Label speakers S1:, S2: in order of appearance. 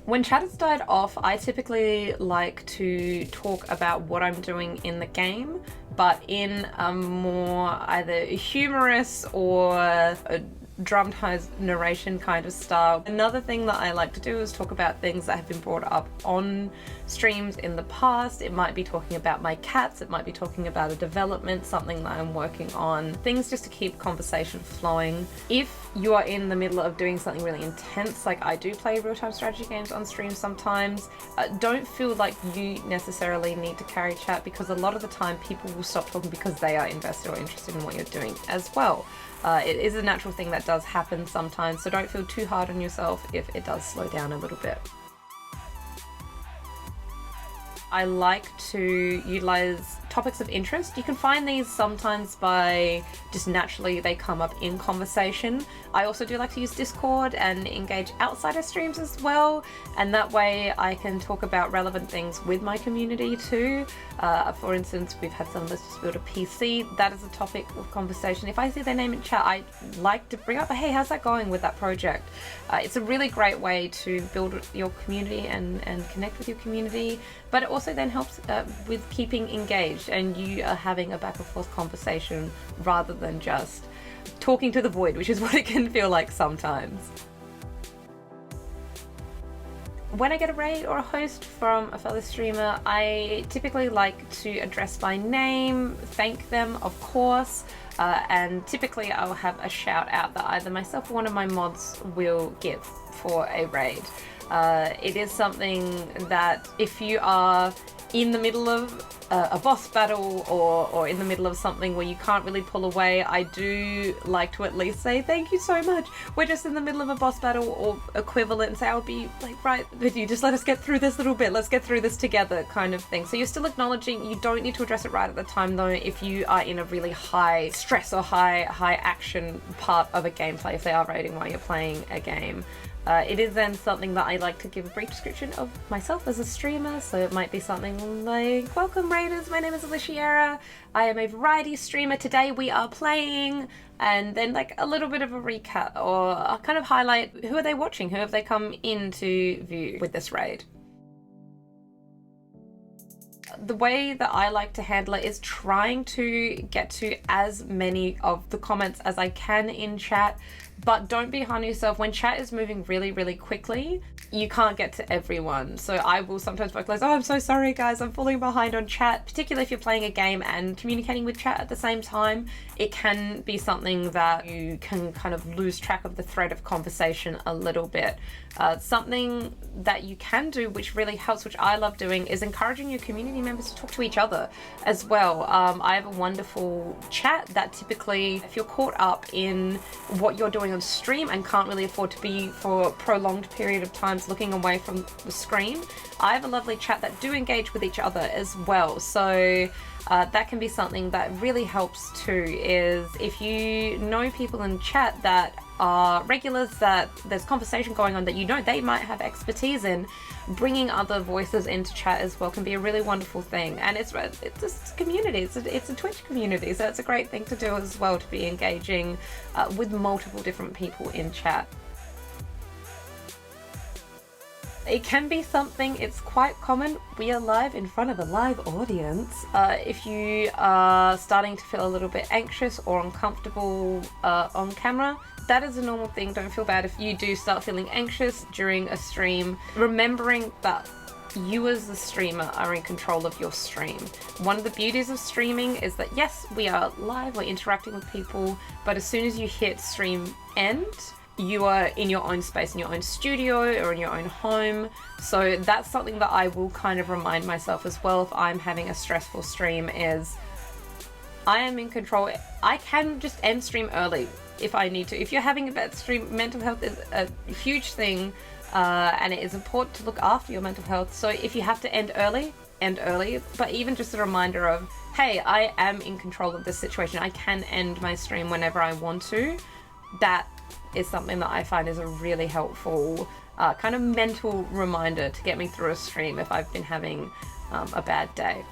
S1: When chat has died off, I typically like to talk about what I'm doing in the game, but in a more either humorous or a dramatized narration kind of style. Another thing that I like to do is talk about things that have been brought up on streams in the past. It might be talking about my cats, it might be talking about a development, something that I'm working on, things just to keep conversation flowing. If you are in the middle of doing something really intense, like I do play real-time strategy games on stream sometimes, don't feel like you necessarily need to carry chat, because a lot of the time people will stop talking because they are invested or interested in what you're doing as well. It is a natural thing that does happen sometimes, so don't feel too hard on yourself if it does slow down a little bit. I like to utilize topics of interest. You can find these sometimes by just naturally they come up in conversation. I also do like to use Discord and engage outside of streams as well, and that way I can talk about relevant things with my community too. For instance, we've had someone that's just built a PC. That is a topic of conversation. If I see their name in chat, I like to bring up, hey, how's that going with that project? It's a really great way to build your community and connect with your community, but it also then helps with keeping engaged and you are having a back and forth conversation rather than just talking to the void, which is what it can feel like sometimes. When I get a raid or a host from a fellow streamer, I typically like to address by name, thank them of course, and typically I'll have a shout out that either myself or one of my mods will give for a raid. It is something that if you are in the middle of a boss battle or in the middle of something where you can't really pull away, I do like to at least say thank you so much. We're just in the middle of a boss battle or equivalent, so I'll be like right with you, just let us get through this little bit, let's get through this together kind of thing. So you're still acknowledging, you don't need to address it right at the time though if you are in a really high stress or high action part of a gameplay, if they are raiding while you're playing a game. It is then something that I like to give a brief description of myself as a streamer, so it might be something like, welcome raiders, my name is Alishiera, I am a variety streamer, today we are playing, and then like a little bit of a recap or I'll kind of highlight who are they watching, who have they come into view with this raid. The way that I like to handle it is trying to get to as many of the comments as I can in chat, but don't be hard on yourself. When chat is moving really quickly, you can't get to everyone. So I will sometimes vocalize, oh, I'm so sorry guys, I'm falling behind on chat, particularly if you're playing a game and communicating with chat at the same time. It can be something that you can kind of lose track of the thread of conversation a little bit. Something that you can do which really helps, which I love doing, is encouraging your community members to talk to each other as well. I have a wonderful chat that typically, if you're caught up in what you're doing on stream and can't really afford to be for a prolonged period of times looking away from the screen, I have a lovely chat that do engage with each other as well. So that can be something that really helps too, is if you know people in chat that are regulars, that there's conversation going on that you know they might have expertise in, bringing other voices into chat as well can be a really wonderful thing. And it's just community, it's a Twitch community, so it's a great thing to do as well, to be engaging with multiple different people in chat. It can be something, it's quite common, we are live in front of a live audience. If you are starting to feel a little bit anxious or uncomfortable on camera, that is a normal thing. Don't feel bad if you do start feeling anxious during a stream. Remembering that you as the streamer are in control of your stream. One of the beauties of streaming is that yes, we are live, we're interacting with people, but as soon as you hit stream end, you are in your own space, in your own studio or in your own home. So that's something that I will kind of remind myself as well if I'm having a stressful stream, is I am in control. I can just end stream early if I need to. If you're having a bad stream, mental health is a huge thing, and it is important to look after your mental health. So if you have to end early, but even just a reminder of, hey, I am in control of this situation. I can end my stream whenever I want to. That is something that I find is a really helpful kind of mental reminder to get me through a stream if I've been having a bad day.